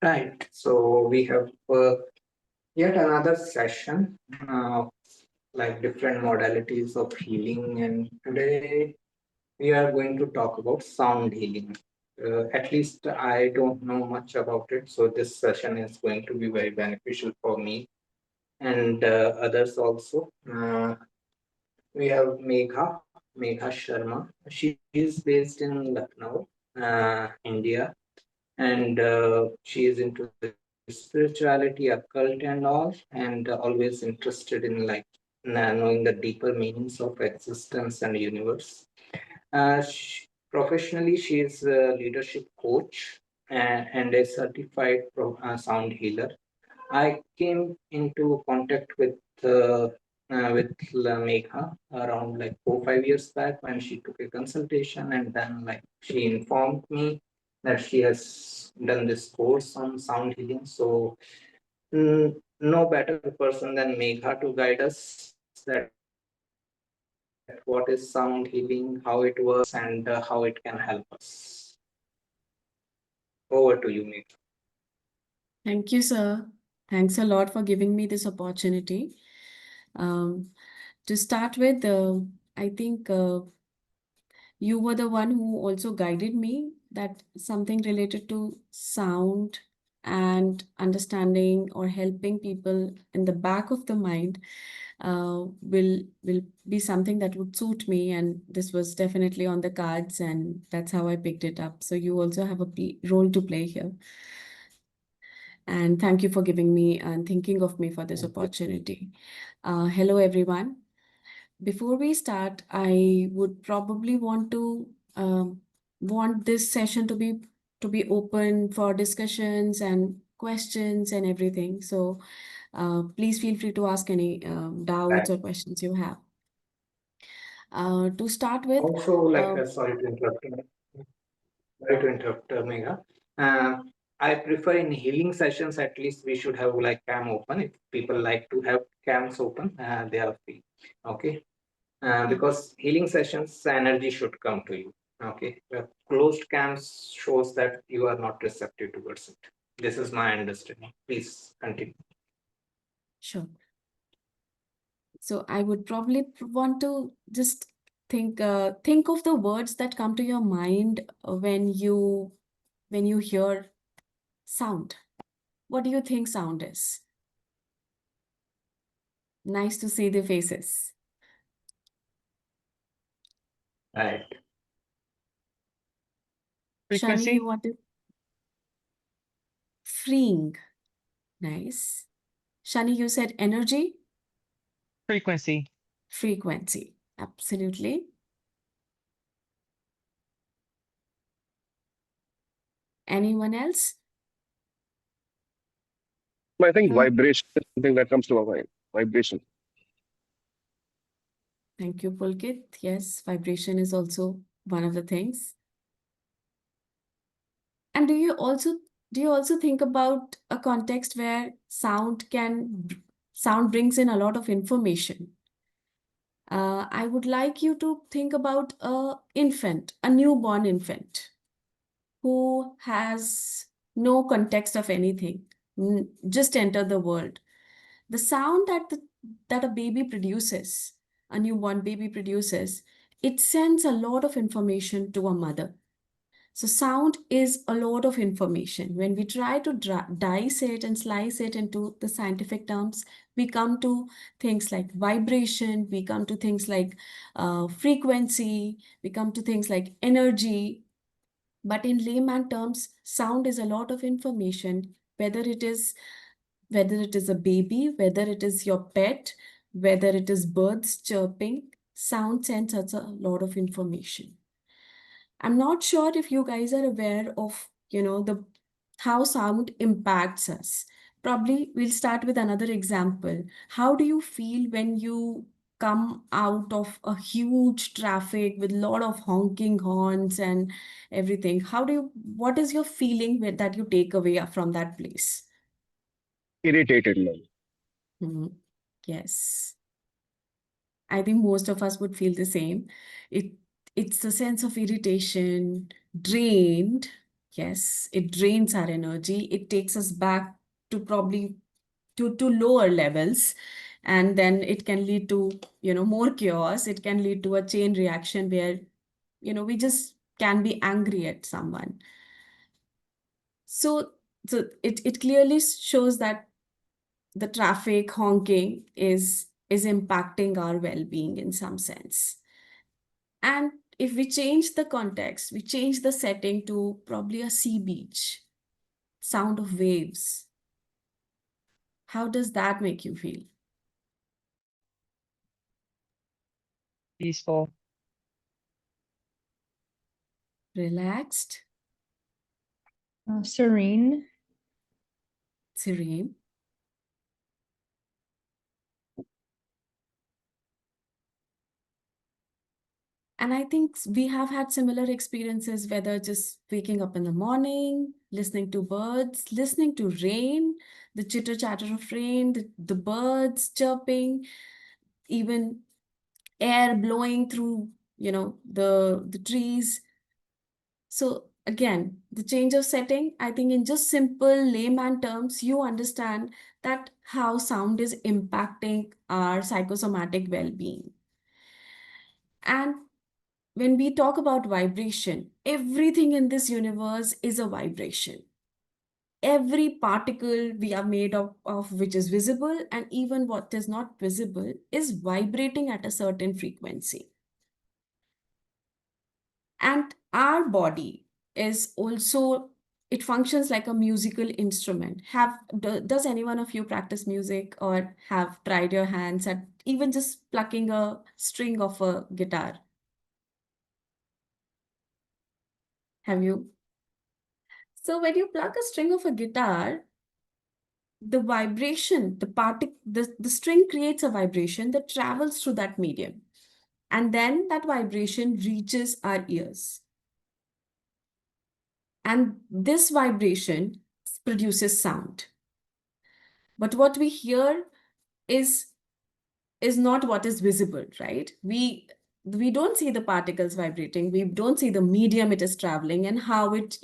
Right. So we have yet another session, like different modalities of healing, and today we are going to talk about sound healing. At least I don't know much about it, so this session is going to be very beneficial for me and others also. We have Megha Sharma. She is based in Lucknow, India, and she is into the spirituality, occult, and all, and always interested in like knowing the deeper meanings of existence and universe. Professionally, she is a leadership coach and a certified sound healer. I came into contact with Megha around like 4 5 years back when she took a consultation, and then like she informed me that she has done this course on sound healing. So no better person than Megha to guide us that what is sound healing, how it works, and how it can help us. Over to you, Megha. Thank you, sir. Thanks a lot for giving me this opportunity. Um, to start with, I think you were the one who also guided me that something related to sound and understanding or helping people in the back of the mind will be something that would suit me, and this was definitely on the cards, and that's how I picked it up. So you also have a role to play here. And thank you for giving me and thinking of me for this Thank you. opportunity. Hello, everyone. Before we start, I would probably want this session to be open for discussions and questions and everything. So please feel free to ask any Right. doubts or questions you have. To start with, Also, like, uh, sorry to interrupt, Megha. Uh, I prefer in healing sessions, at least we should have like cam open. If people like to have cams open, they are free. Okay. Because healing sessions, energy should come to you. Okay. Closed cams shows that you are not receptive towards it. This is my understanding. Please continue. sure. So I would probably want to just think of the words that come to your mind when you hear sound. What do you think sound is? Nice to see the faces. Right. Shani, Frequency, you want to freeing. Nice. Shani, you said energy, frequency. frequency. Absolutely. Anyone else? I think Hmm. vibration is something that comes to our mind. Vibration. Thank you, Pulkit. Yes, vibration is also one of the things. And do you also think about a context where sound brings in a lot of information? I would like you to think about a newborn infant who has no context of anything, just enter the world. The sound that a baby produces, a newborn baby produces, it sends a lot of information to a mother. So sound is a lot of information. When we try to dice it and slice it into the scientific terms, we come to things like vibration, we come to things like frequency, we come to things like energy. But in layman terms, sound is a lot of information, whether it is a baby, whether it is your pet, whether it is birds chirping, sound sends us a lot of information. I'm not sure if you guys are aware of, the how sound impacts us. Probably we'll start with another example. How do you feel when you come out of a huge traffic with a lot of honking horns and everything? What is your feeling that you take away from that place? Irritated man. Mhm. Yes. I think most of us would feel the same. It it's a sense of irritation, drained. Yes, it drains our energy. It takes us back to probably to lower levels, and then it can lead to, more chaos. It can lead to a chain reaction where, we just can be angry at someone. So it clearly shows that the traffic honking is impacting our well-being in some sense. And if we change the context, we change the setting to probably a sea beach, sound of waves. How does that make you feel? Peaceful. Relaxed, Serene. serene. And I think we have had similar experiences, whether just waking up in the morning, listening to birds, listening to rain, the chitter chatter of rain, the birds chirping, even air blowing through, the trees. So again, the change of setting, I think in just simple layman terms, you understand that how sound is impacting our psychosomatic well-being. And when we talk about vibration, everything in this universe is a vibration. Every particle we are made of which is visible, and even what is not visible, is vibrating at a certain frequency. And our body is also, it functions like a musical instrument. Does any one of you practice music or have tried your hands at even just plucking a string of a guitar? Have you? So when you pluck a string of a guitar, the vibration, the string creates a vibration that travels through that medium. And then that vibration reaches our ears. And this vibration produces sound. But what we hear is not what is visible, right? We don't see the particles vibrating. We don't see the medium it is traveling and how it,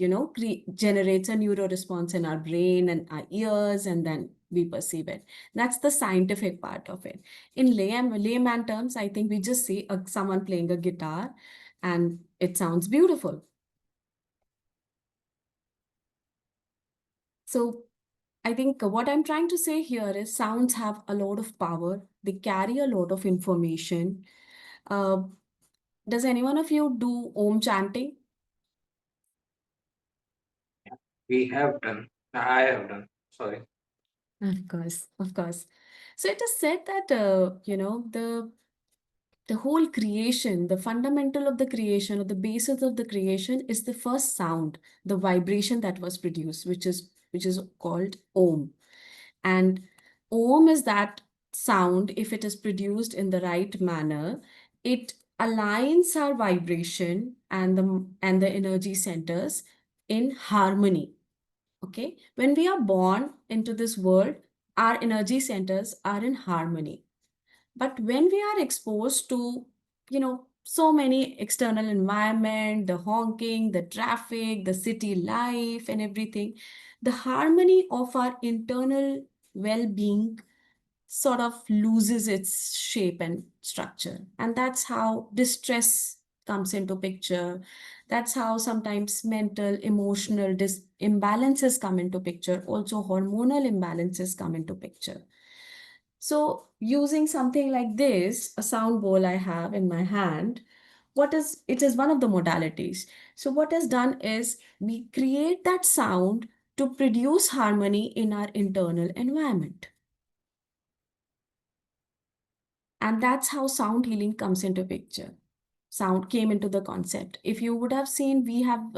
generates a neuro response in our brain and our ears, and then we perceive it. That's the scientific part of it. In layman terms, I think we just see someone playing a guitar and it sounds beautiful. So I think what I'm trying to say here is sounds have a lot of power. They carry a lot of information. Uh, does any one of you do Om chanting? We have done. I have done. Sorry. Of course, of course. So it is said that the whole creation, the fundamental of the creation, or the basis of the creation, is the first sound, the vibration that was produced, which is called Om. And Om is that sound, if it is produced in the right manner, it aligns our vibration and the energy centers in harmony. Okay? When we are born into this world, our energy centers are in harmony. But when we are exposed to, so many external environment, the honking, the traffic, the city life and everything, the harmony of our internal well-being sort of loses its shape and structure. And that's how distress comes into picture. That's how sometimes mental, emotional imbalances come into picture. Also hormonal imbalances come into picture. So using something like this, a sound bowl I have in my hand, it is one of the modalities. So what is done is we create that sound to produce harmony in our internal environment. And that's how sound healing comes into picture. Sound came into the concept. If you would have seen, we have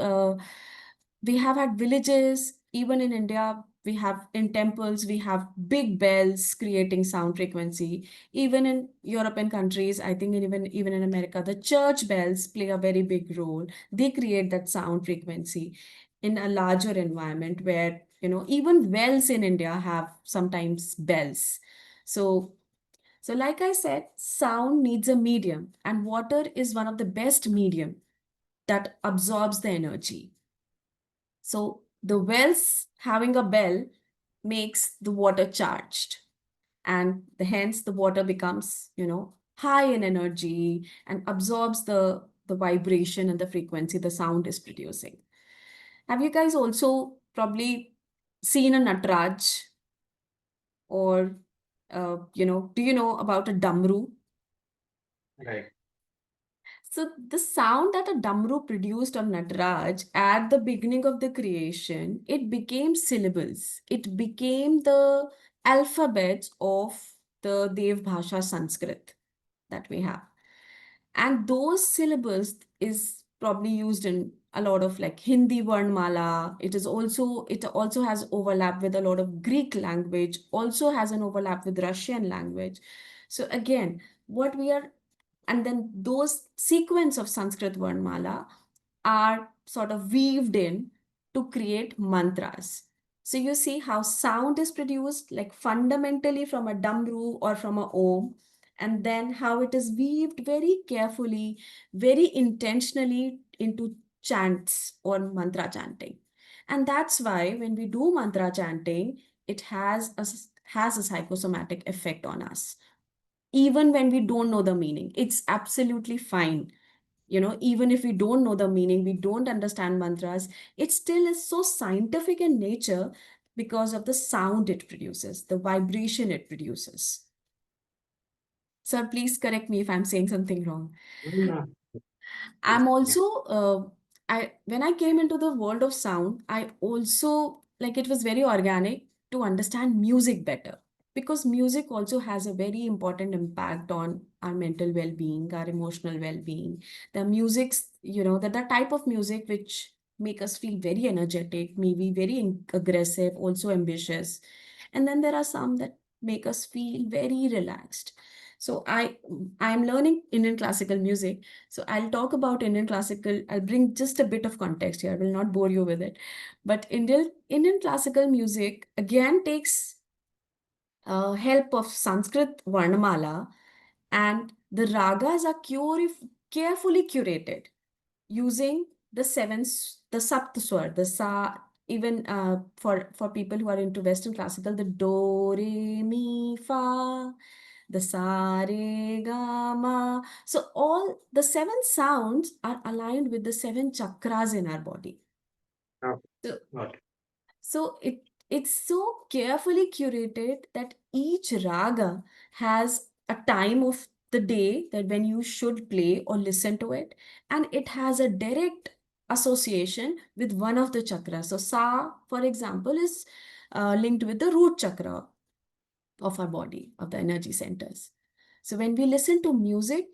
had villages, even in India, we have in temples, we have big bells creating sound frequency. Even in European countries, I think even in America, the church bells play a very big role. They create that sound frequency in a larger environment where, even wells in India have sometimes bells. So like I said, sound needs a medium, and water is one of the best medium that absorbs the energy. So the wells having a bell makes the water charged, and hence the water becomes, high in energy and absorbs the vibration and the frequency the sound is producing. Have you guys also probably seen a Natraj, or do you know about a damru? Right. So the sound that a damru produced on Nataraj at the beginning of the creation, it became syllables. It became the alphabets of the Dev Bhasha Sanskrit that we have. And those syllables is probably used in a lot of like Hindi Varnmala. It also has overlap with a lot of Greek language, also has an overlap with Russian language. So again, what we are and then those sequence of Sanskrit Varnmala are sort of weaved in to create mantras. So you see how sound is produced like fundamentally from a damru or from a om, and then how it is weaved very carefully, very intentionally into chants or mantra chanting. And that's why when we do mantra chanting, it has a psychosomatic effect on us even when we don't know the meaning. It's absolutely fine. Even if we don't know the meaning, we don't understand mantras, it still is so scientific in nature because of the sound it produces, the vibration it produces. Sir, please correct me if I'm saying something wrong. Mm, I'm yeah. also I when I came into the world of sound, I also like it was very organic to understand music better, because music also has a very important impact on our mental well-being, our emotional well-being. The music's, the type of music which make us feel very energetic, maybe very aggressive, also ambitious. And then there are some that make us feel very relaxed. So I'm learning Indian classical music, so I'll talk about Indian classical. I'll bring just a bit of context here. I will not bore you with it. But Indian classical music again takes help of Sanskrit Varnamala, and the ragas are carefully curated using the Saptaswar, the Sa, even for people who are into Western classical, the Do, Re, Mi, Fa, the Sa, Re, Ga, Ma. So all the seven sounds are aligned with the seven chakras in our body. Oh, So got it. so it's so carefully curated that each raga has a time of the day that when you should play or listen to it, and it has a direct association with one of the chakras. So Sa, for example, is linked with the root chakra of our body, of the energy centers. So when we listen to music,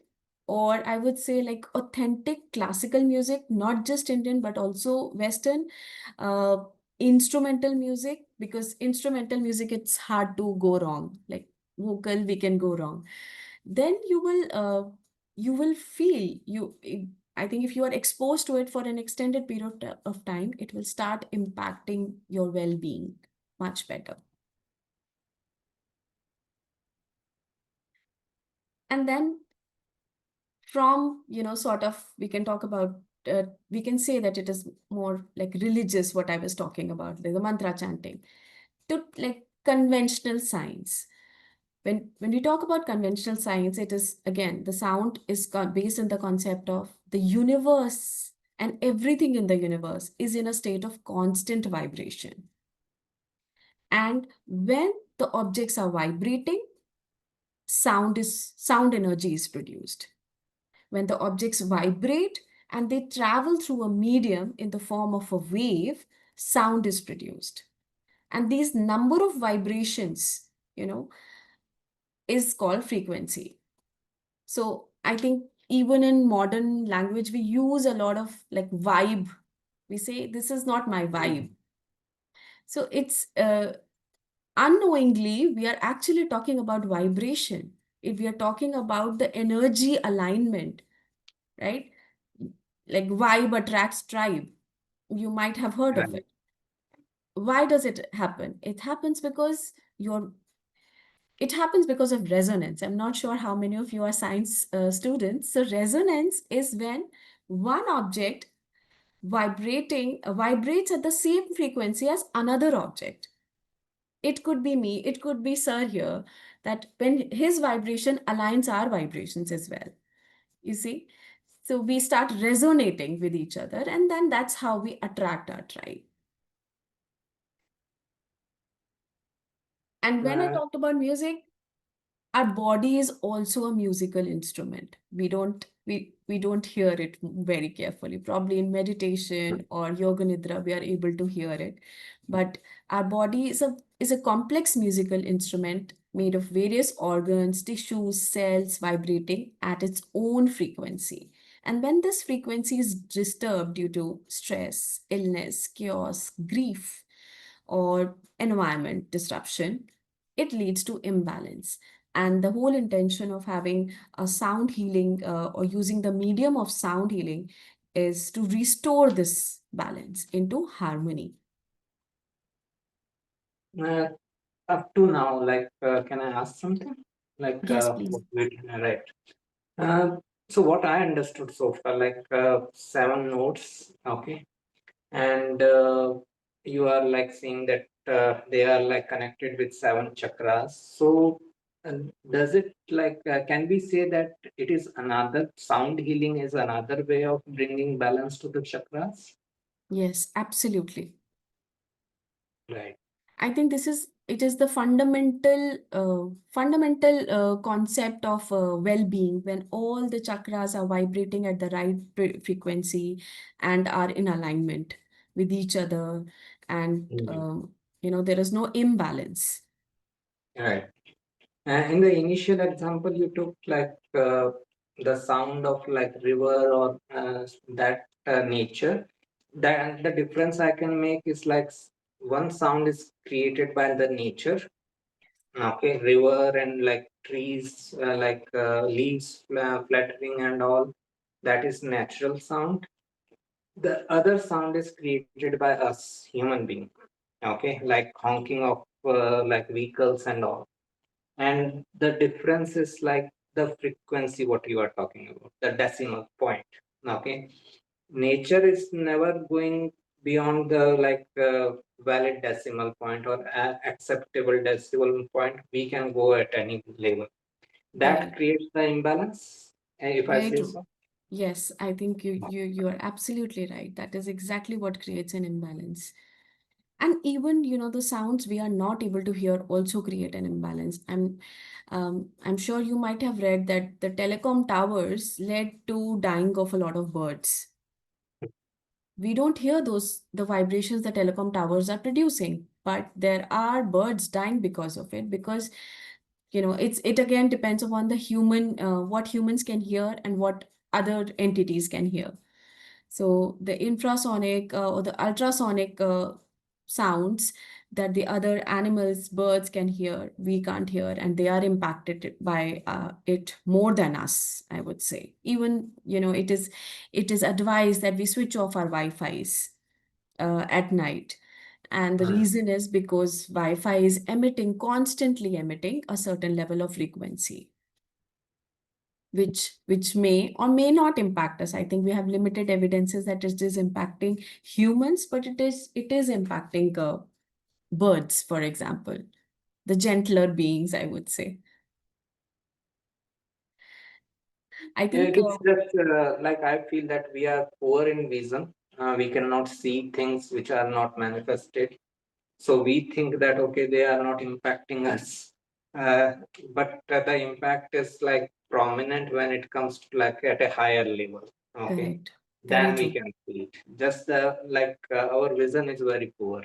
or I would say like authentic classical music, not just Indian, but also Western, uh, instrumental music, because instrumental music, it's hard to go wrong. Like vocal, we can go wrong. Then you will feel I think if you are exposed to it for an extended period of time, it will start impacting your well-being much better. And then from, sort of, we can talk about, we can say that it is more like religious, what I was talking about, like the mantra chanting, to like conventional science. When we talk about conventional science, it is, again, the sound is based on the concept of the universe, and everything in the universe is in a state of constant vibration. And when the objects are vibrating, sound energy is produced. When the objects vibrate and they travel through a medium in the form of a wave, sound is produced. And these number of vibrations, is called frequency. So I think even in modern language, we use a lot of like vibe. We say, this is not my vibe. So it's unknowingly, we are actually talking about vibration. If we are talking about the energy alignment, right? Like vibe attracts tribe. You might have heard of Right. it. Why does it happen? It happens because of resonance. I'm not sure how many of you are science students. So resonance is when one object vibrates at the same frequency as another object. It could be me, it could be Sir here, that when his vibration aligns our vibrations as well. You see? So we start resonating with each other, and then that's how we attract our tribe. And when I Uh, talked about music, our body is also a musical instrument. We don't hear it very carefully. Probably in meditation or yoga nidra, we are able to hear it. But our body is a complex musical instrument made of various organs, tissues, cells vibrating at its own frequency. And when this frequency is disturbed due to stress, illness, chaos, grief, or environment disruption, it leads to imbalance. And the whole intention of having a sound healing or using the medium of sound healing is to restore this balance into harmony. uh, Up to now, can I ask something? Yes, please. Right. Uh, so what I understood so far, 7 notes, okay, and you are like saying that they are like connected with 7 chakras. So does it can we say that it is another sound healing is another way of bringing balance to the chakras? Yes, absolutely. Right. I think it is the fundamental concept of well-being when all the chakras are vibrating at the right frequency and are in alignment with each other, and Mhm. there is no imbalance. Right. In the initial example, you took the sound of like river or that nature. That the difference I can make is one sound is created by the nature. Okay, river and like trees, leaves fluttering and all. That is natural sound. The other sound is created by us human being. Okay, like honking of like vehicles and all, and the difference is like the frequency what you are talking about, the decimal point. Okay, nature is never going beyond the valid decimal point or acceptable decimal point. We can go at any level. That Very, creates the imbalance, if I very say true. so. Yes, I think you are absolutely right. That is exactly what creates an imbalance. And even, the sounds we are not able to hear also create an imbalance. I'm sure you might have read that the telecom towers led to dying of a lot of birds. We don't hear the vibrations the telecom towers are producing, but there are birds dying because of it, because it again depends upon the human, what humans can hear and what other entities can hear. So the infrasonic or the ultrasonic sounds that the other animals, birds can hear, we can't hear, and they are impacted by it more than us, I would say. Even, it is advised that we switch off our Wi-Fi's at night. And the Hmm. reason is because Wi-Fi is constantly emitting a certain level of frequency, which may or may not impact us. I think we have limited evidences that it is impacting humans, but it is impacting birds, for example, the gentler beings, I would say. I think It's just like I feel that we are poor in vision. We cannot see things which are not manifested. So we think that, okay, they are not impacting us. Uh, but the impact is like prominent when it comes to like at a higher level. Okay. correct. Very Then we true. can see it. Just our vision is very poor.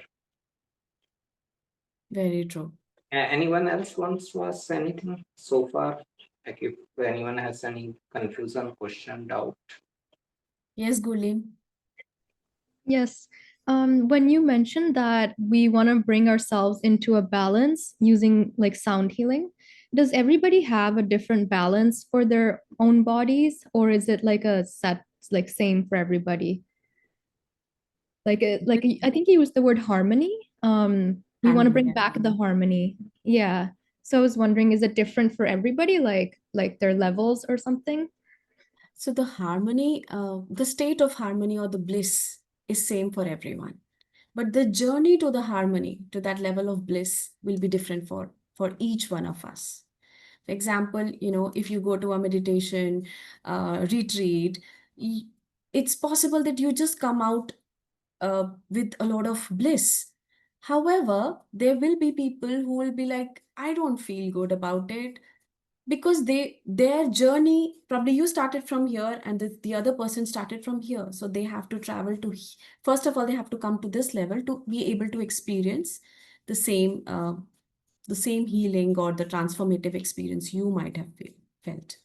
Very true. Anyone else wants to ask anything so far? Like if anyone has any confusion, question, doubt. Yes, Gulim. Yes. When you mentioned that we want to bring ourselves into a balance using like sound healing, does everybody have a different balance for their own bodies, or is it like a set, like same for everybody? I think you used the word harmony. We want to Harmony. bring back the harmony. Yeah. So I was wondering, is it different for everybody, like their levels or something? So the harmony, the state of harmony or the bliss is same for everyone. But the journey to the harmony, to that level of bliss, will be different for each one of us. For example, if you go to a meditation retreat, it's possible that you just come out with a lot of bliss. However, there will be people who will be like, I don't feel good about it, because their journey, probably you started from here and the other person started from here, so they have to travel to first of all, they have to come to this level to be able to experience the same healing or the transformative experience you might have felt.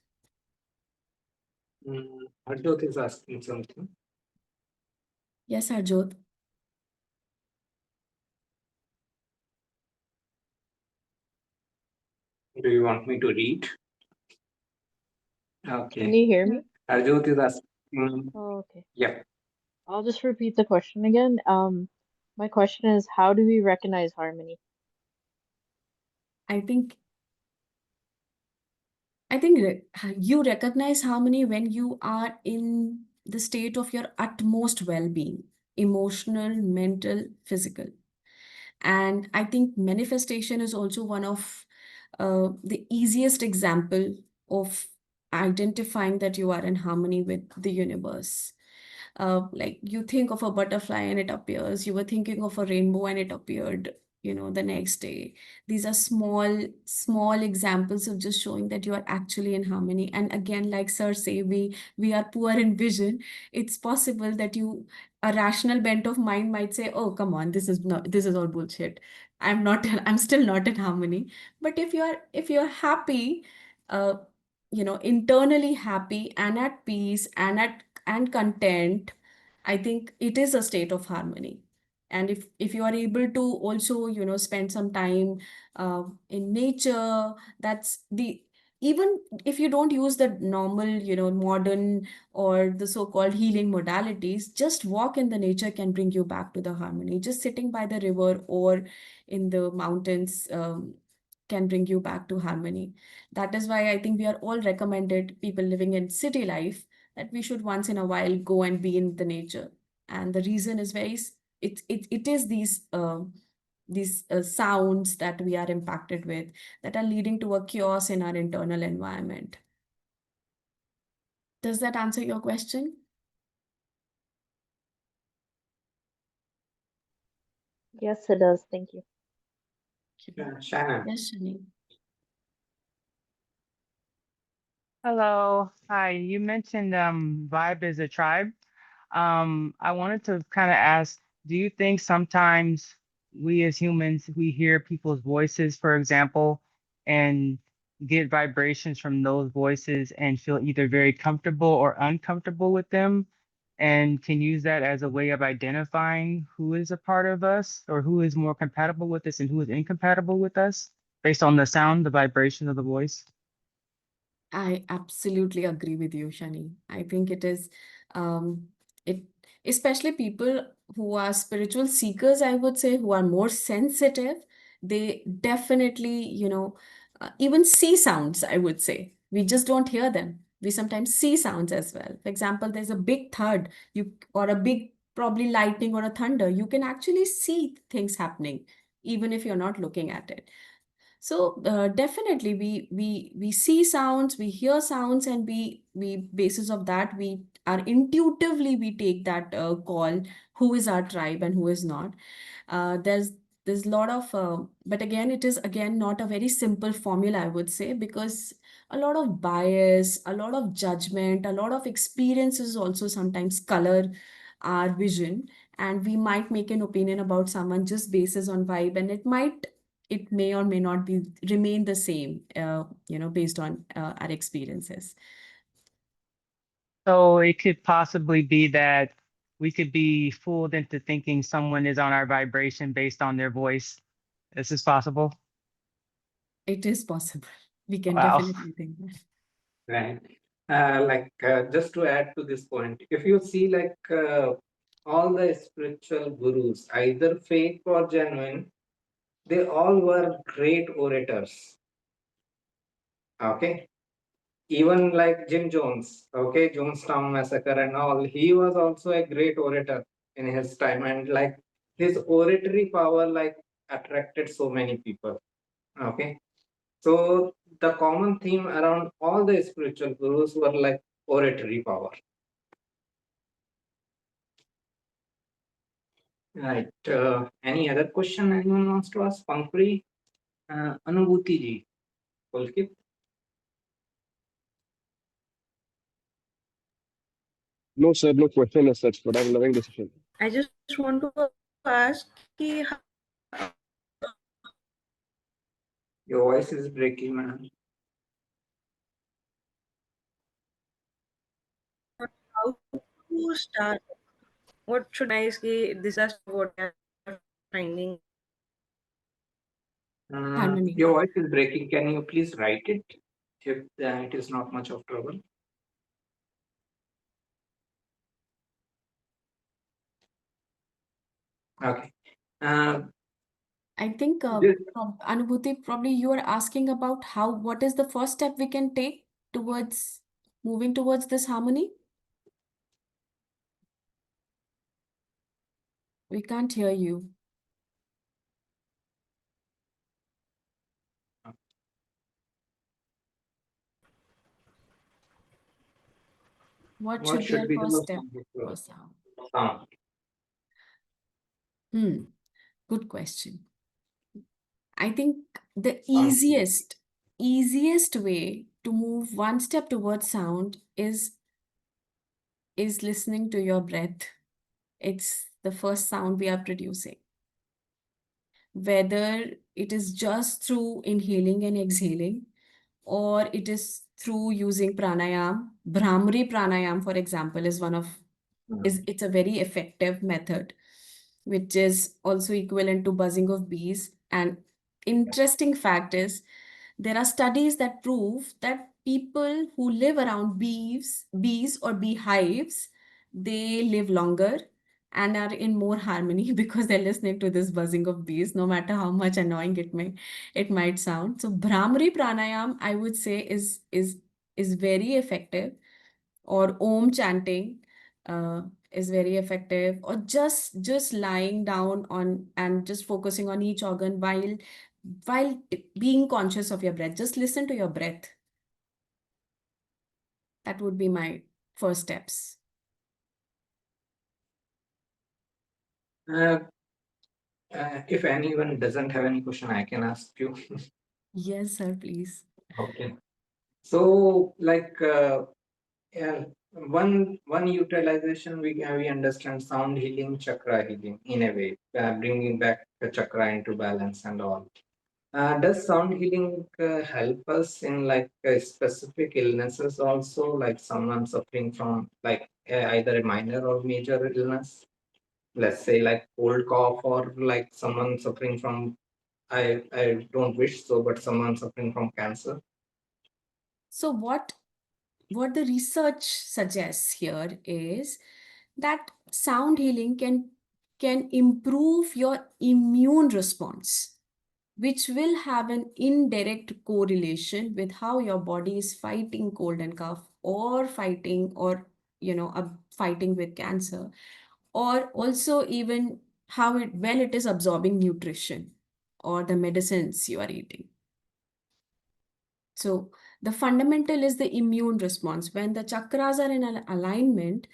Harjot is asking something. Yes, Arjot. Do you want me to read? Can Okay. you hear me? Harjot is asking. Oh, okay. Yeah. I'll just repeat the question again. My question is, how do we recognize harmony? I think you recognize harmony when you are in the state of your utmost well-being, emotional, mental, physical. And I think manifestation is also one of the easiest example of identifying that you are in harmony with the universe. Like you think of a butterfly and it appears, you were thinking of a rainbow and it appeared, the next day. These are small examples of just showing that you are actually in harmony. And again, like sir say, we are poor in vision. It's possible that a rational bent of mind might say, oh, come on, this is all bullshit. I'm still not in harmony. But if you're happy, uh, internally happy and at peace and content, I think it is a state of harmony. And if you are able to also, spend some time in nature, that's the even if you don't use the normal, modern or the so-called healing modalities, just walk in the nature can bring you back to the harmony. Just sitting by the river or in the mountains can bring you back to harmony. That is why I think we are all recommended, people living in city life, that we should once in a while go and be in the nature. And the reason is it is these sounds that we are impacted with that are leading to a chaos in our internal environment. Does that answer your question? Yes, it does. Thank you. Shannon. Yes, Shani. Hello. Hi. You mentioned vibe is a tribe. I wanted to kind of ask, do you think sometimes we as humans, we hear people's voices, for example, and get vibrations from those voices and feel either very comfortable or uncomfortable with them, and can use that as a way of identifying who is a part of us or who is more compatible with us and who is incompatible with us based on the sound, the vibration of the voice? I absolutely agree with you, Shani. I think it is, it especially people who are spiritual seekers, I would say, who are more sensitive, they definitely, even see sounds, I would say. We just don't hear them. We sometimes see sounds as well. For example, there's a big thud, or a big probably lightning or a thunder. You can actually see things happening, even if you're not looking at it. So definitely we see sounds, we hear sounds, and we basis of that we are intuitively we take that call who is our tribe and who is not. There's a lot of but again, it is again not a very simple formula, I would say, because a lot of bias, a lot of judgment, a lot of experiences also sometimes color our vision, and we might make an opinion about someone just basis on vibe, and it may or may not be remain the same, based on our experiences. So it could possibly be that we could be fooled into thinking someone is on our vibration based on their voice. This is possible. It is possible. We can Wow. definitely think that. Right. Just to add to this point, if you see all the spiritual gurus, either fake or genuine, they all were great orators. Okay. Even like Jim Jones, okay, Jonestown Massacre and all, he was also a great orator. in his time, and like his oratory power like attracted so many people. Okay, so the common theme around all the spiritual gurus were like oratory power. Right. Any other question anyone wants to ask? Pankuri, Anubhuti ji, Pulkit. No, sir, no question as such, but I'm loving the session. I just want to ask कि Your voice is breaking, man. how to start. What should I say? This is what I'm finding. Harmony. Your voice is breaking. Can you please write it if it is not much of trouble? Okay. I think, This, Anubhuti, probably you are asking about what is the first step we can take towards moving towards this harmony? We can't hear you. What what should be our should be first the step for sound? sound? Good question. I think the Sound. easiest way to move one step towards sound is listening to your breath. It's the first sound we are producing. Whether it is just through inhaling and exhaling, or it is through using pranayam. Brahmari pranayam, for example, is it's a very effective method, which is also equivalent to buzzing of bees. And interesting fact is, there are studies that prove that people who live around bees or beehives, they live longer and are in more harmony because they're listening to this buzzing of bees, no matter how much annoying it might sound. So Brahmari pranayam, I would say, is very effective, or Om chanting is very effective, or just lying down on and just focusing on each organ while being conscious of your breath. Just listen to your breath. That would be my first steps. Uh, if anyone doesn't have any question, I can ask you. Yes, sir, please. Okay. So, like, yeah, one utilization we understand sound healing, chakra healing in a way, bringing back the chakra into balance and all. Does sound healing help us in like specific illnesses also, like someone suffering from like either a minor or major illness? Let's say like cold cough, or like someone suffering from, I don't wish so, but someone suffering from cancer. So what the research suggests here is that sound healing can improve your immune response, which will have an indirect correlation with how your body is fighting cold and cough, or fighting, or fighting with cancer, or also even how it is absorbing nutrition or the medicines you are eating. So the fundamental is the immune response. When the chakras are in an alignment,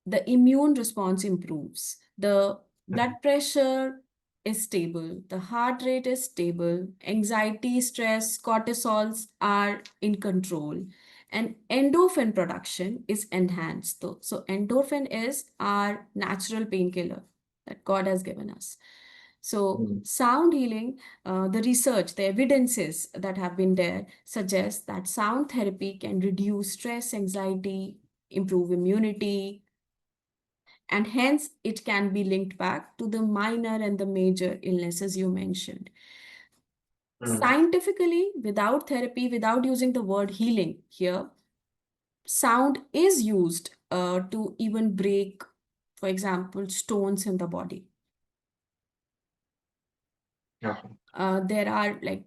the immune response improves. The blood pressure is stable. The heart rate is stable. Anxiety, stress, cortisols are in control. And endorphin production is enhanced. So endorphin is our natural painkiller that God has given us. So sound healing, the research, the evidences that have been there suggest that sound therapy can reduce stress, anxiety, improve immunity, and hence it can be linked back to the minor and the major illnesses you mentioned. Scientifically, without therapy, without using the word healing here, sound is used to even break, for example, stones in the body. There are, like,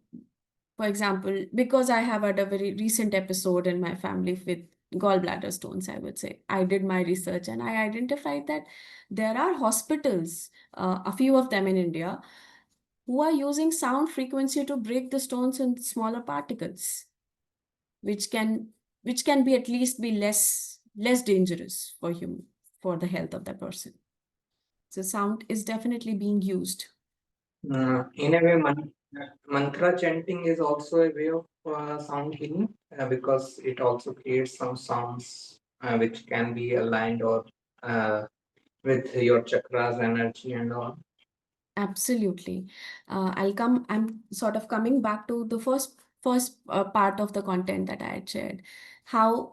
for example, because I have had a very recent episode in my family with gallbladder stones, I would say. I did my research and I identified that there are hospitals, a few of them in India, who are using sound frequency to break the stones in smaller particles, which can be at least be less dangerous for the health of that person. So sound is definitely being used. In a way, mantra chanting is also a way of sound healing because it also creates some sounds which can be aligned or with your chakras, energy, and all. Absolutely. I'm sort of coming back to the first part of the content that I had shared. How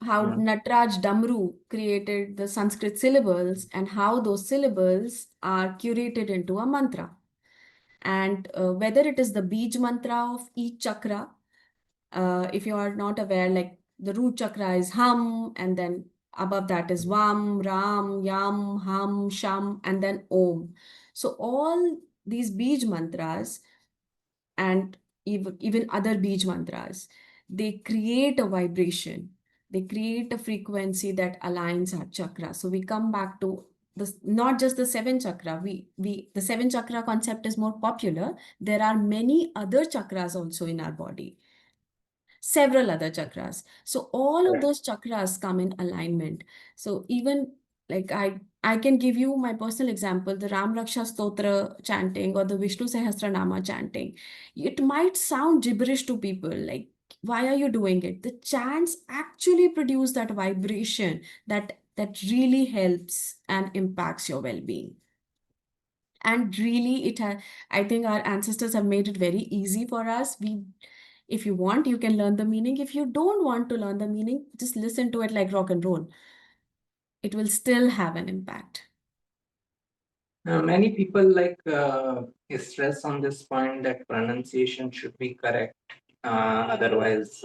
Mm. Nataraj Damru created the Sanskrit syllables and how those syllables are curated into a mantra. And whether it is the Bij mantra of each chakra, if you are not aware, like the root chakra is Hum, and then above that is Vam, Ram, Yam, Ham, Sham, and then Om. So all these Bij mantras and even other Bij mantras, they create a vibration. They create a frequency that aligns our chakra. So we come back to this, not just the seven chakra. The seven chakra concept is more popular. There are many other chakras also in our body, several other chakras. So all of Correct. those chakras come in alignment. So even like I can give you my personal example, the Ram Raksha Stotra chanting or the Vishnu Sahasranama chanting. It might sound gibberish to people, like, why are you doing it? The chants actually produce that vibration that really helps and impacts your well-being. And really, I think our ancestors have made it very easy for us. If you want, you can learn the meaning. If you don't want to learn the meaning, just listen to it like rock and roll. It will still have an impact. Many people stress on this point that pronunciation should be correct. Otherwise,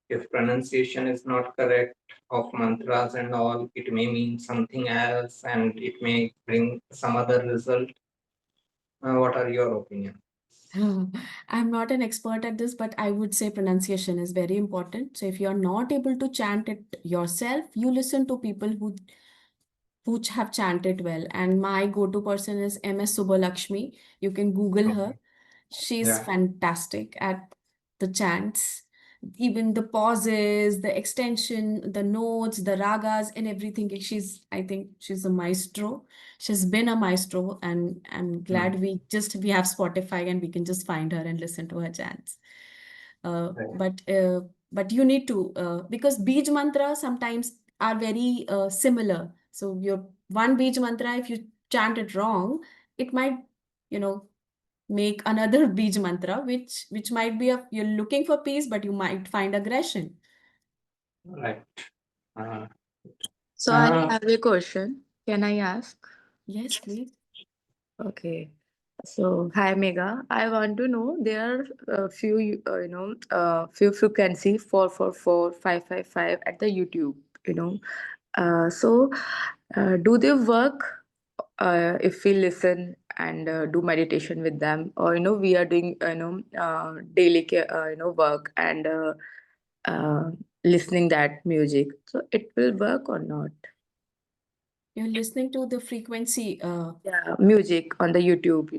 if pronunciation is not correct of mantras and all, it may mean something else and it may bring some other result. What are your opinions? I'm not an expert at this, but I would say pronunciation is very important. So if you're not able to chant it yourself, you listen to people who have chanted well. And my go-to person is MS Subbalakshmi. You can Google her. Okay. She's Yeah. fantastic at the chants, even the pauses, the extension, the notes, the ragas, and everything. I think she's a maestro. She's been a maestro, and I'm glad we have Spotify and we can just find her and listen to her chants. Right. But you need to because Bij mantra sometimes are very similar. So your one Bij mantra, if you chant it wrong, it might, make another Bij mantra, which might be you're looking for peace, but you might find aggression. Right. Uh, So I uh, have a question. Can I ask? Yes, please. Okay. So hi Megha. I want to know there are a few few frequency 444 555 at the YouTube. You know, do they work if we listen and do meditation with them, or we are doing daily work and uh, listening that music, so it will work or not? You're listening to the frequency. Yeah, music on the YouTube,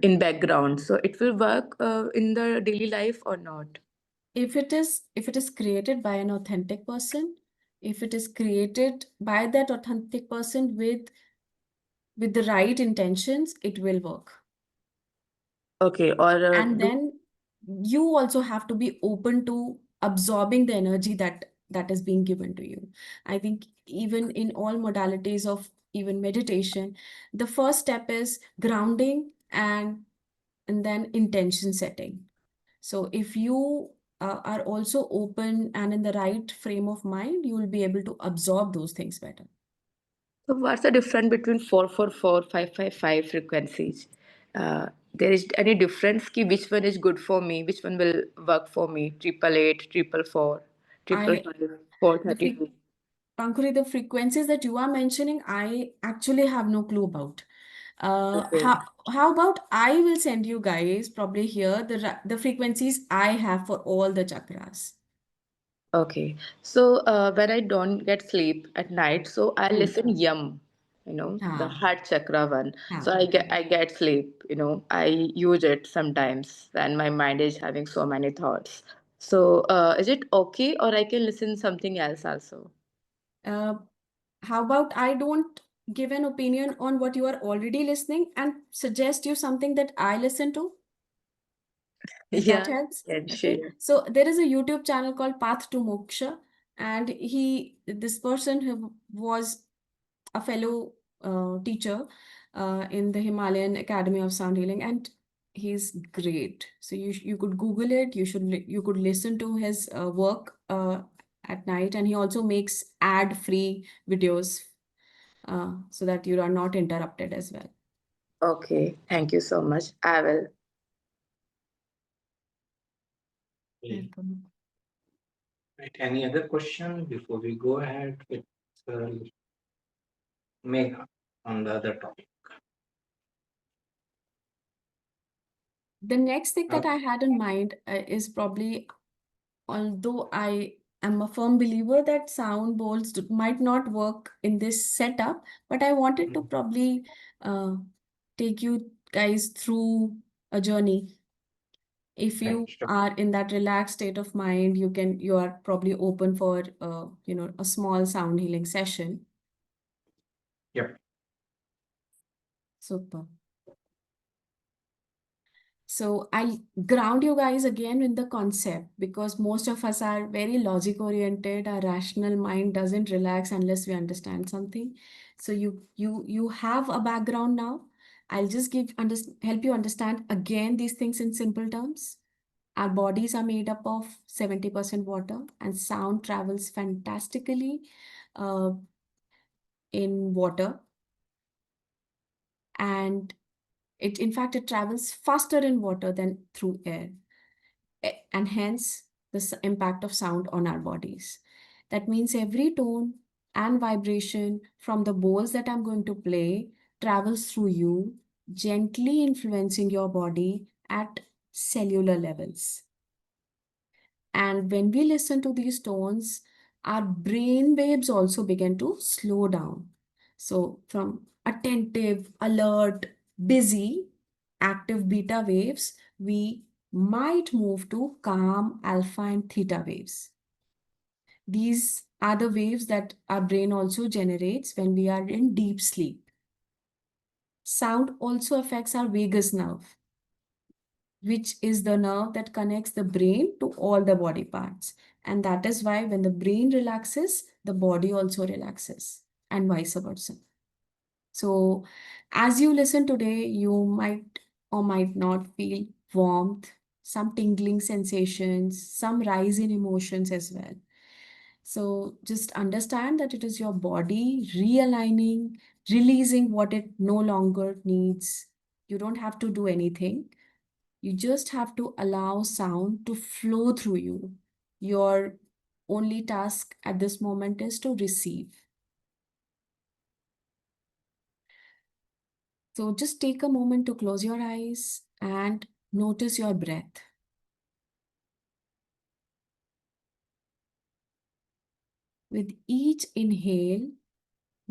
in background. So it will work in the daily life or not? If it is created by an authentic person, if it is created by that authentic person with the right intentions, it will work. Okay, or And then you also have to be open to absorbing the energy that is being given to you. I think even in all modalities of even meditation, the first step is grounding and then intention setting. So if you are also open and in the right frame of mind, you will be able to absorb those things better. so what's the difference between 444 555 frequencies? There is any difference ki which one is good for me, which one will work for me? 888, 444, I 555, four the thirty fre two. Pankuri, the frequencies that you are mentioning, I actually have no clue about. Okay. How about I will send you guys probably here the frequencies I have for all the chakras. Okay. So when I don't get sleep at night, so I Hmm. listen yum, the हाँ, heart chakra one. So हाँ. I get sleep, I use it sometimes when my mind is having so many thoughts. So is it okay, or I can listen something else also? Uh, how about I don't give an opinion on what you are already listening and suggest you something that I listen to, if that Yeah, helps. can Okay. share. So there is a YouTube channel called Path to Moksha, and this person who was a fellow teacher in the Himalayan Academy of Sound Healing, and he's great. So you could Google it. You could listen to his work at night, and he also makes ad-free videos so that you are not interrupted as well. Okay, thank you so much. I will. Okay. Welcome. Right. Any other question before we go ahead with uh, Megha on the other topic? The next thing that Okay. I had in mind is probably, although I am a firm believer that sound bowls might not work in this setup, but I wanted to probably uh, take you guys through a journey. If Right. you Sure. are in that relaxed state of mind, you are probably open for a small sound healing session. Yep. Super. So I'll ground you guys again in the concept, because most of us are very logic oriented. Our rational mind doesn't relax unless we understand something. So you have a background now. I'll just help you understand again these things in simple terms. Our bodies are made up of 70% water, and sound travels fantastically uh, in water. And in fact, it travels faster in water than through air. And hence the impact of sound on our bodies. That means every tone and vibration from the bowls that I'm going to play travels through you, gently influencing your body at cellular levels. And when we listen to these tones, our brain waves also begin to slow down. So, from attentive, alert, busy, active beta waves, we might move to calm alpha and theta waves. These are the waves that our brain also generates when we are in deep sleep. Sound also affects our vagus nerve, which is the nerve that connects the brain to all the body parts. And that is why when the brain relaxes, the body also relaxes, and vice versa. So, as you listen today, you might or might not feel warmth, some tingling sensations, some rise in emotions as well. So, just understand that it is your body realigning, releasing what it no longer needs. You don't have to do anything. You just have to allow sound to flow through you. Your only task at this moment is to receive. So just take a moment to close your eyes and notice your breath. With each inhale,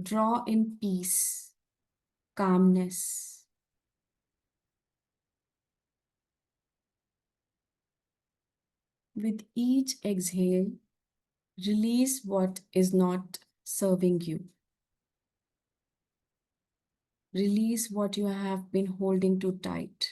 draw in peace, calmness. With each exhale, release what is not serving you. Release what you have been holding too tight.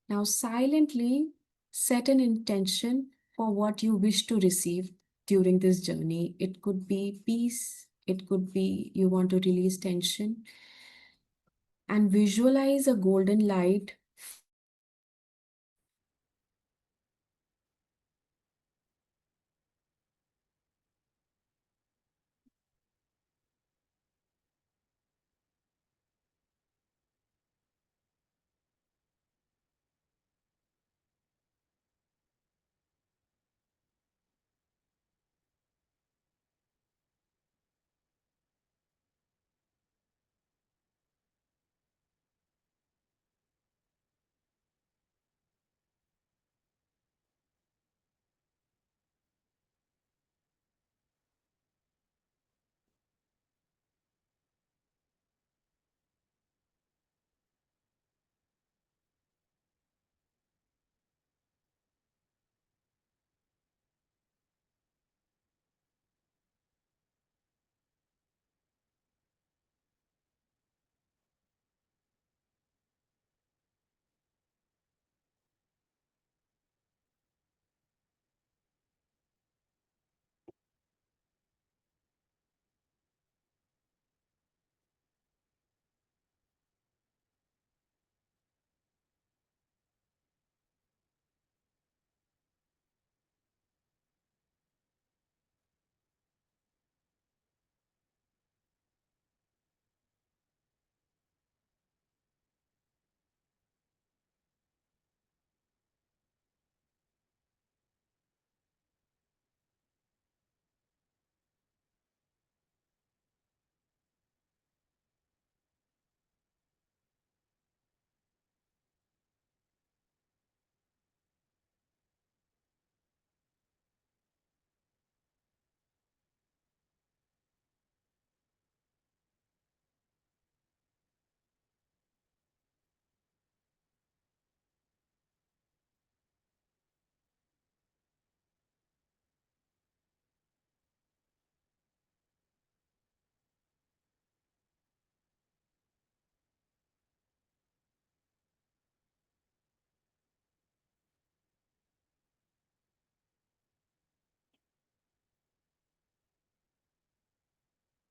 Now, silently set an intention for what you wish to receive during this journey. It could be peace, it could be you want to release tension, and visualize a golden light filling your body.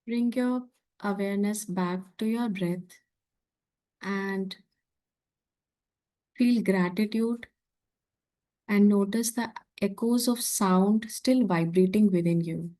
Bring your awareness back to your breath and feel gratitude and notice the echoes of sound still vibrating within you.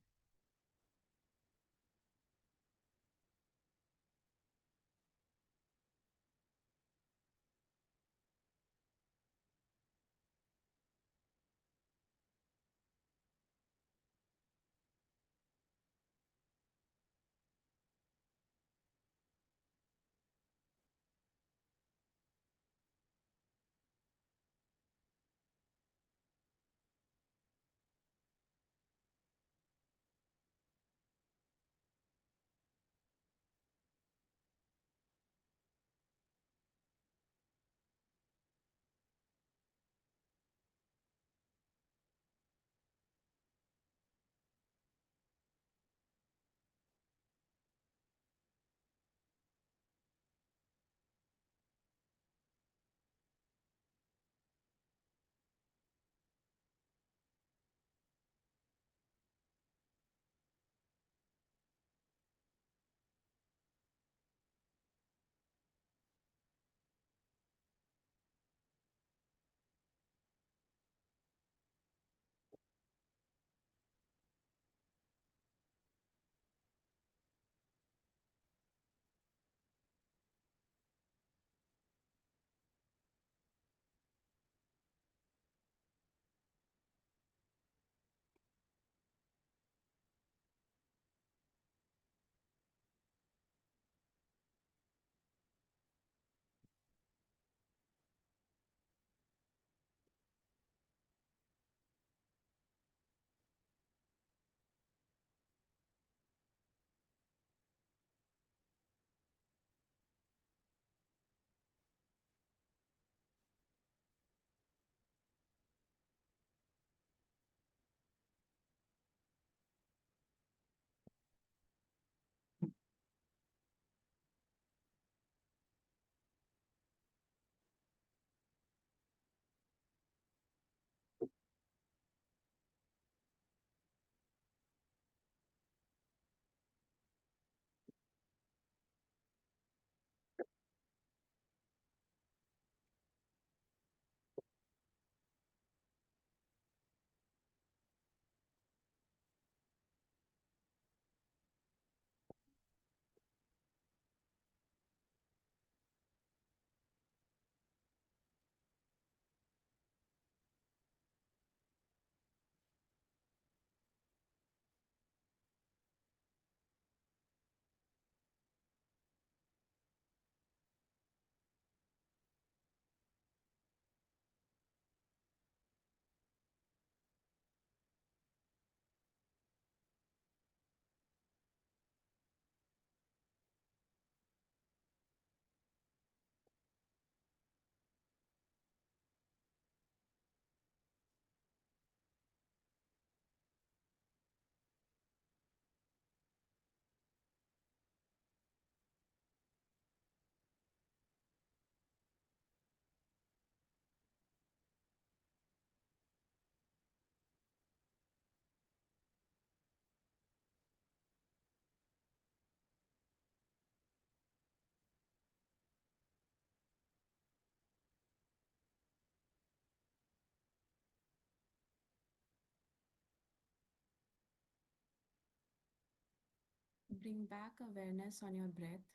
Bring back awareness on your breath.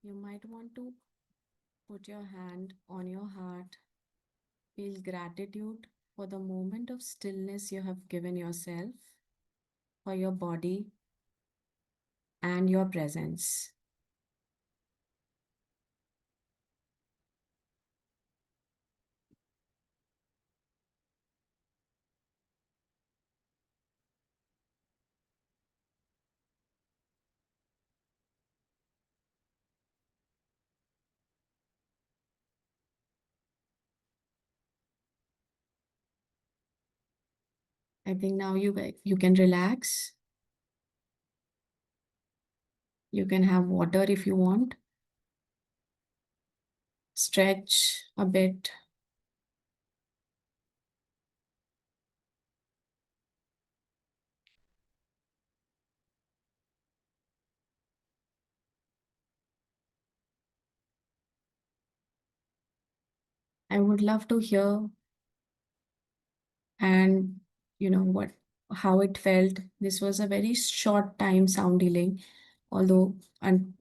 You might want to put your hand on your heart. Feel gratitude for the moment of stillness you have given yourself, for your body and your presence. I think now you can relax. You can have water if you want. Stretch a bit. I would love to hear and how it felt. This was a very short time sound healing, although and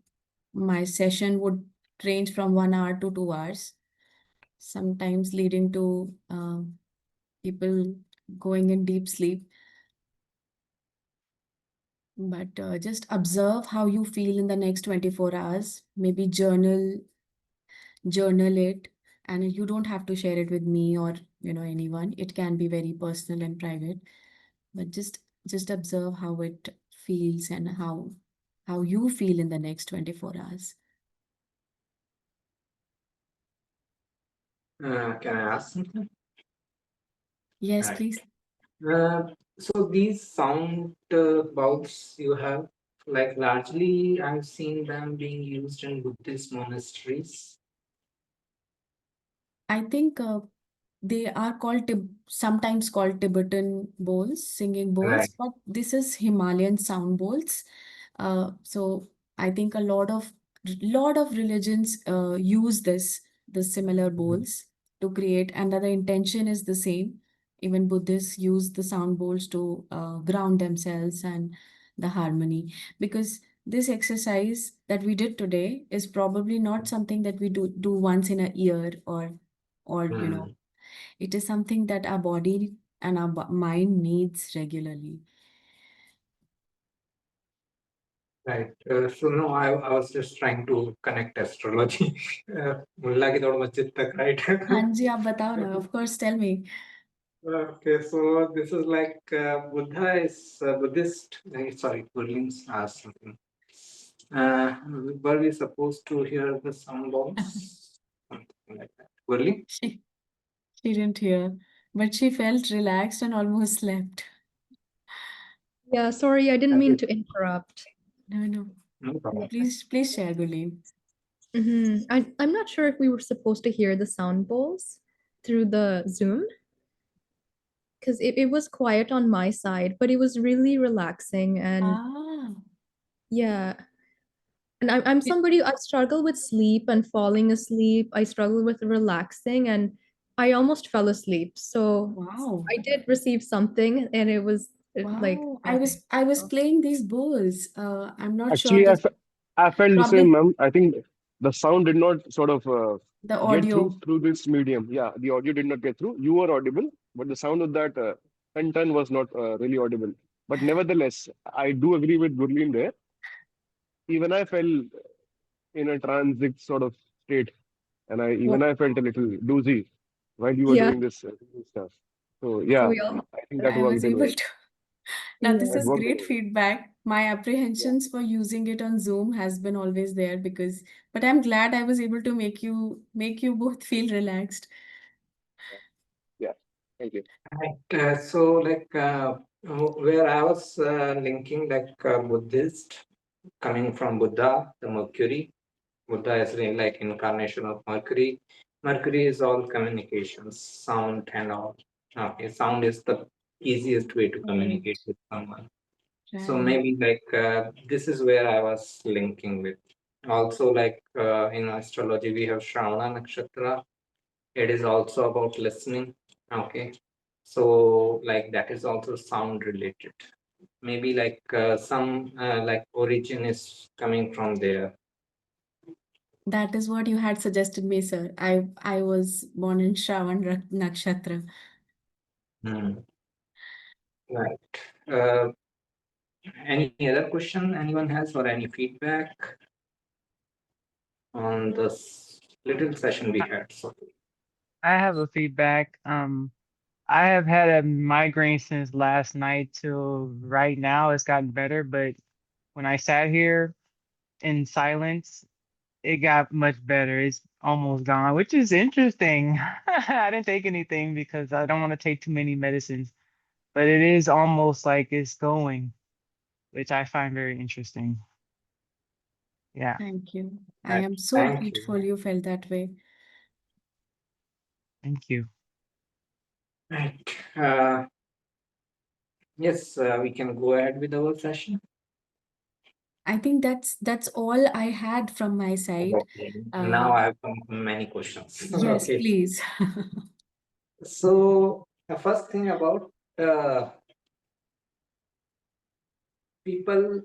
my session would range from 1 hour to 2 hours, sometimes leading to people going in deep sleep. But just observe how you feel in the next 24 hours. Maybe journal it, and you don't have to share it with me or anyone. It can be very personal and private, but just observe how it feels and how you feel in the next 24 hours. Can I ask something? Yes, Right. please. So these sound bowls you have, like largely I've seen them being used in Buddhist monasteries. I think they are sometimes called Tibetan bowls, singing bowls, Right. but this is Himalayan sound bowls. So I think a lot of religions use the similar bowls to create, and the intention is the same. Even Buddhists use the sound bowls to ground themselves and the harmony, because this exercise that we did today is probably not something that we do once in a year, or Mm. it is something that our body and our mind needs regularly. Right. So no, I was just trying to connect astrology. मुल्ला की दौड़ मस्जिद तक, right? हाँ जी, आप बताओ ना, of course, tell me. Okay, so this is like Buddha is Buddhist. Sorry, Gurlings asked something. Were we supposed to hear the sound bowls? Something like that. Gurling? She didn't hear, but she felt relaxed and almost slept. Yeah, sorry, I didn't mean to interrupt. No. No problem. Please share, Gulin. I'm not sure if we were supposed to hear the sound bowls through the Zoom, because it was quiet on my side, but it was really relaxing. And Ah, yeah, and I'm somebody, I struggle with sleep and falling asleep. I struggle with relaxing, and I almost fell asleep. So wow. I did receive something, and it was like Wow. I calming. was I was So, playing these bowls. I'm not sure Actually, this I felt the same, probably ma'am. I think the sound did not sort of the get audio. through this medium. Yeah, the audio did not get through. You were audible, but the sound of that ton was not really audible. But nevertheless, I do agree with Gurleen there. Even I fell in a transit sort of state, and I felt a little doozy while you were yeah, doing this stuff. So so yeah, we all I think have that I that. was worked in able well. to. Now, this Yeah. That is worked in great well. feedback. My Yeah, apprehensions for using it on Zoom has been always there, but I'm glad I was able to make you both feel relaxed. yeah. Thank you. Right. So like where I was linking like Buddhist coming from Buddha, the Mercury. Buddha is like incarnation of Mercury. Mercury is all communications, sound and all. Okay, sound is the easiest way to Right, communicate with someone. So right. maybe like this is where I was linking with. Also, like in astrology, we have Shravana Nakshatra. It is also about listening. Okay. So like that is also sound related. Maybe like some like origin is coming from there. That is what you had suggested me, sir. I was born in Nakshatra. Hmm. Right. Uh, any other question anyone has or any feedback on this little session we I had? So I have a feedback. I have had a migraine since last night till right now. It's gotten better, but when I sat here in silence, it got much better. It's almost gone, which is interesting. I didn't take anything because I don't want to take too many medicines, but it is almost like it's going, which I find very interesting. Yeah, Thank you. I right. am so Thank you. grateful you felt that way. thank you. Right. Yes, we can go ahead with our session. I think that's all I had from my side. Okay. Now Uh, I have many questions. yes, Okay. please. So the first thing about uh, people,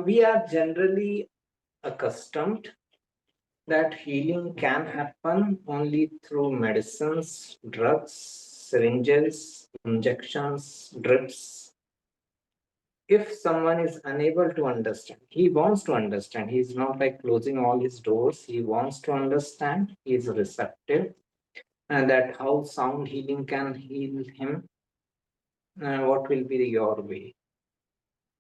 we are generally accustomed that healing can happen only through medicines, drugs, syringes, injections, drips. If someone is unable to understand, he wants to understand. He's not like closing all his doors. He wants to understand. He's receptive, and that how sound healing can heal him. What will be your way?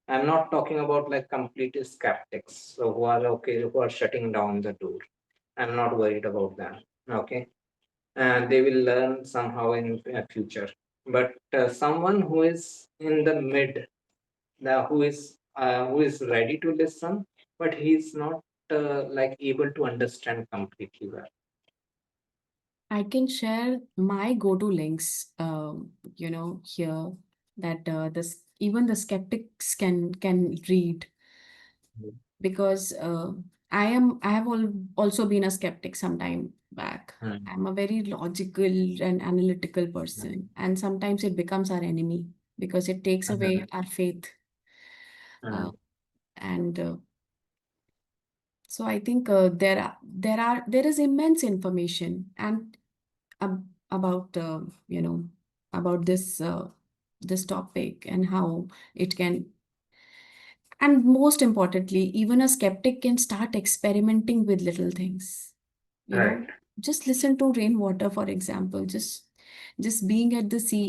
I'm not talking about like complete skeptics, so who are okay, who are shutting down the door. I'm not worried about them. Okay, and they will learn somehow in future. But someone who is in the mid, who is ready to listen, but he's not like able to understand completely well. I can share my go-to links, here that this even the skeptics can read, Mm. because I have also been a skeptic some time back. Mm. I'm a very logical and analytical Mm. person, and sometimes it becomes our enemy because it takes away our faith. Uh, Mm. and So I think there is immense information and about about this topic and how it can, and most importantly, even a skeptic can start experimenting with little things. You Right. know, just listen to rainwater, for example. Just being at the sea,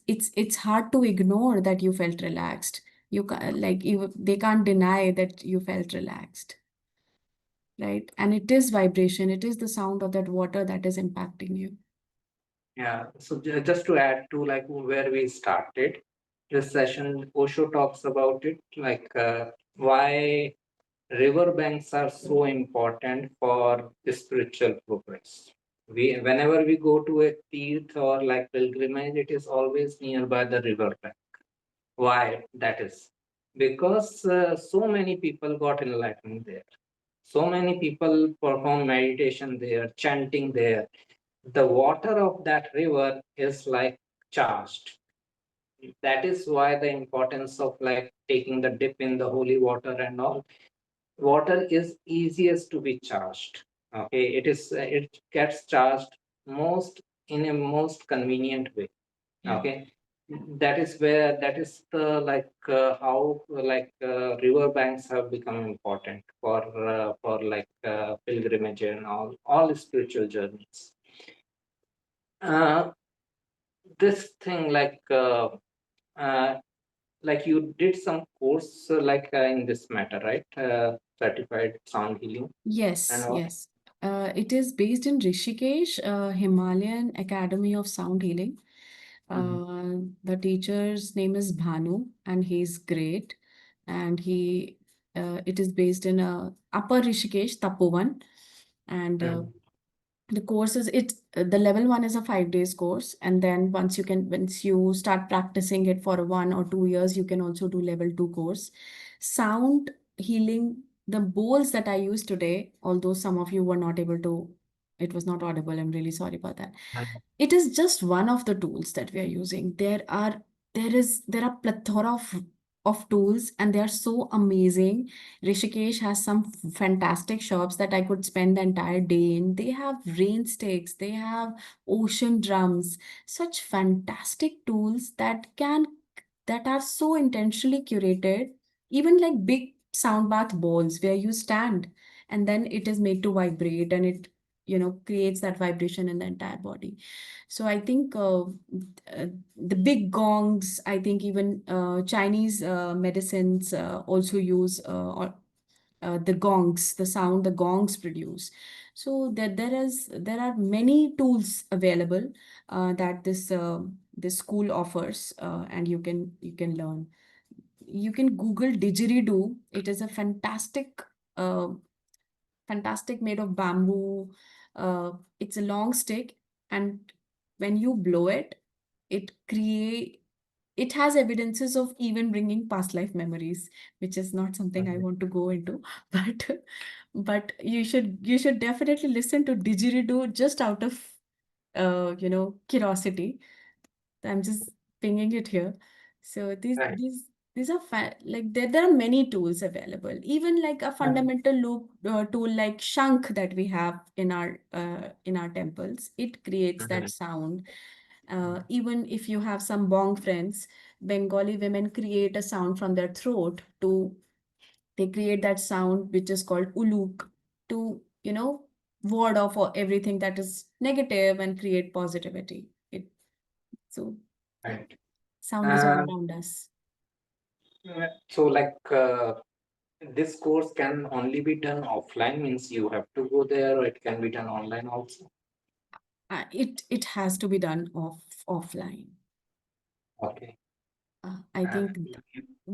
it's hard to ignore that you felt relaxed. You can like you They can't deny that you felt relaxed, right? And it is vibration, it is the sound of that water that is impacting you. Yeah. So just to add to like where we started this session, Osho talks about it like why river banks are so important for spiritual progress. Whenever we go to a tirth or like pilgrimage, it is always nearby the river bank. Why that is? Because so many people got enlightened there. So many people perform meditation there, chanting there. The water of that river is like charged. That is why the importance of like taking the dip in the holy water and all. Water is easiest to be charged. Okay, it gets charged most in a most convenient way. Yeah. Okay, that is the like how like river banks have become important for like pilgrimage and all spiritual journeys. uh, this thing uh, like you did some course in this matter, right? Certified sound healing and Yes, all. yes. It is based in Rishikesh, Himalayan Academy of Sound Healing. Mhm. The teacher's name is Bhanu, and he's great. And it is based in Upper Rishikesh, Tapovan, and Mhm. the course is the level one is a 5 days course, and then once you start practicing it for 1 or 2 years, you can also do level two course. Sound healing, the bowls that I use today, although some of you were not able to, it was not audible, I'm really sorry about that. It is just one of the tools that we are using. There are plethora of tools, and they are so amazing. Rishikesh has some fantastic shops that I could spend the entire day in. They have rain sticks, they have ocean drums, such fantastic tools that are so intentionally curated, even like big sound bath bowls where you stand and then it is made to vibrate, and it creates that vibration in the entire body. So I think the big gongs, I think even Chinese medicines also use the gongs, the sound the gongs produce. So there are many tools available that this school offers, and you can learn. You can Google didgeridoo. It is a uh, fantastic made of bamboo. It's a long stick, and when you blow it, it create it has evidences of even bringing past life memories, which is not something I want to go into, but you should definitely listen to didgeridoo just out of curiosity. I'm just pinging it here. So these Right. these these are like there are many tools available. Even like a fundamental loop tool like shank that we have in our temples, it creates that sound. Even if you have some bong friends, Bengali women create a sound from their throat to they create that sound which is called uluk to ward off everything that is negative and create positivity. So Right. sound is all around us. So like this course can only be done offline, means you have to go there, or it can be done online also. It has to be done offline. Okay. I Uh, think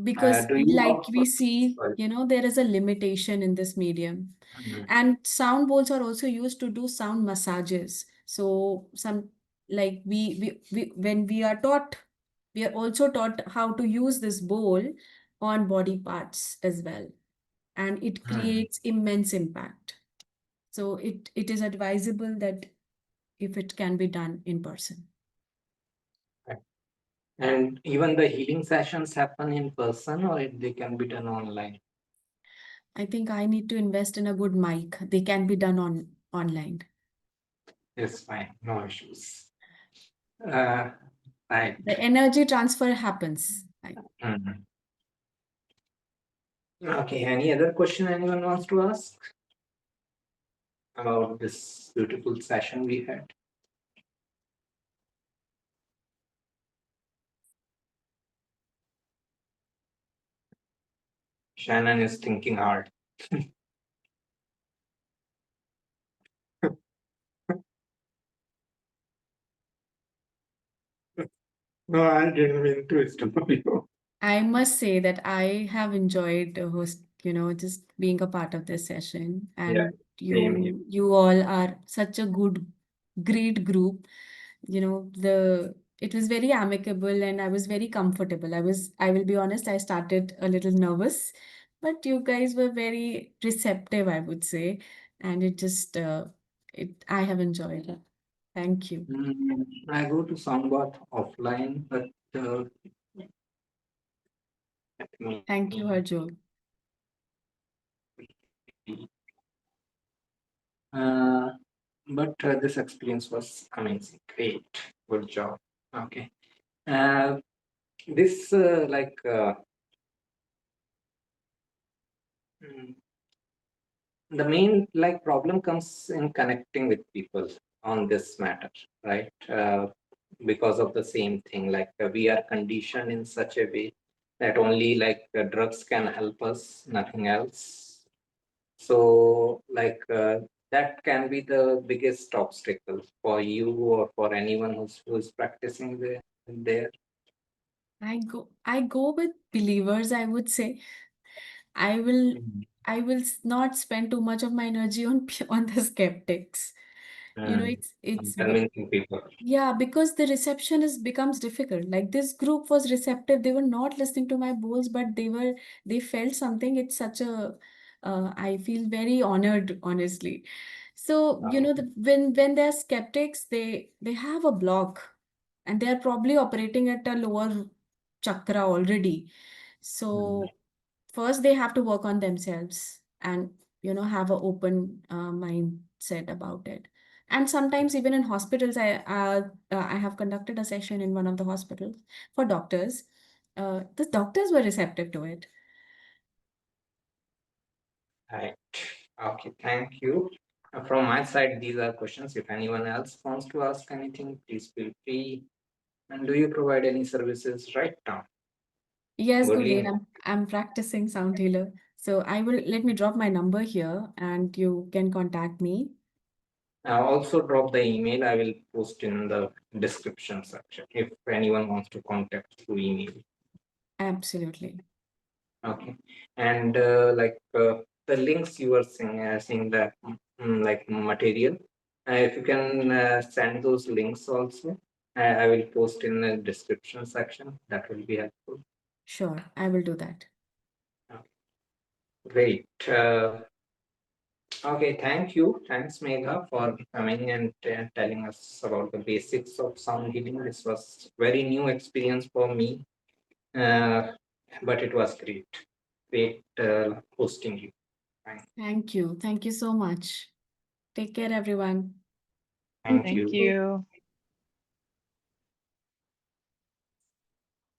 because do you like we offer? see, Sorry. there is a limitation in this medium. And sound bowls are also used to do sound massages. So some like we when we are taught, we are also taught how to use this bowl on body parts as well. And it creates immense impact. So it is advisable that if it can be done in person. And even the healing sessions happen in person, or they can be done online? I think I need to invest in a good mic. They can be done online. It's fine, no issues. Uh, right. The energy transfer happens. Mhm. Okay, any other question anyone wants to ask about this beautiful session we had? Shannon is thinking hard. No, I didn't mean to stop you. I must say that I have enjoyed just being a part of this session. Yeah, And same here. you all are such a great group. It was very amicable and I was very comfortable. I will be honest, I started a little nervous, but you guys were very receptive, I would say. And I have enjoyed it. Thank you. I go to Soundbath offline, but let me Thank you, Harjol. uh, but this experience was amazing. Great, good job. Okay. This mm, the main like problem comes in connecting with people on this matter, right? Because of the same thing, like we are conditioned in such a way that only like drugs can help us, nothing else. So like that can be the biggest obstacle for you or for anyone who's practicing there. I go with believers, I would say. I will Mhm. not spend too much of my energy on on the skeptics. Mm. It's Convincing people. yeah, because the reception is becomes difficult. Like this group was receptive. They were not listening to my bowls, but they felt something. It's such a I feel very honored, honestly. So, when they're skeptics, they have a block and they're probably operating at a lower chakra already. Mm. So first they have to work on themselves and have an open mindset about it. And sometimes even in hospitals, I have conducted a session in one of the hospitals for doctors. The doctors were receptive to it. Right. Okay, thank you. From my side, these are questions. If anyone else wants to ask anything, please feel free. And do you provide any services right now? Yes, Gurleen, Gurleen, I'm practicing sound healer. So let me drop my number here and you can contact me. also drop the email. I will post in the description section if anyone wants to contact through email. Absolutely. Okay. And the links you were seeing the like material, if you can send those links also, I will post in the description section. That will be helpful. Sure, I will do that. Great. Okay, thank you. Thanks, Megha, for coming and telling us about the basics of sound healing. This was very new experience for me, but it was great. Great hosting you. Thank Thank you. Thank you so much. Take care, everyone. thank Thank you. you.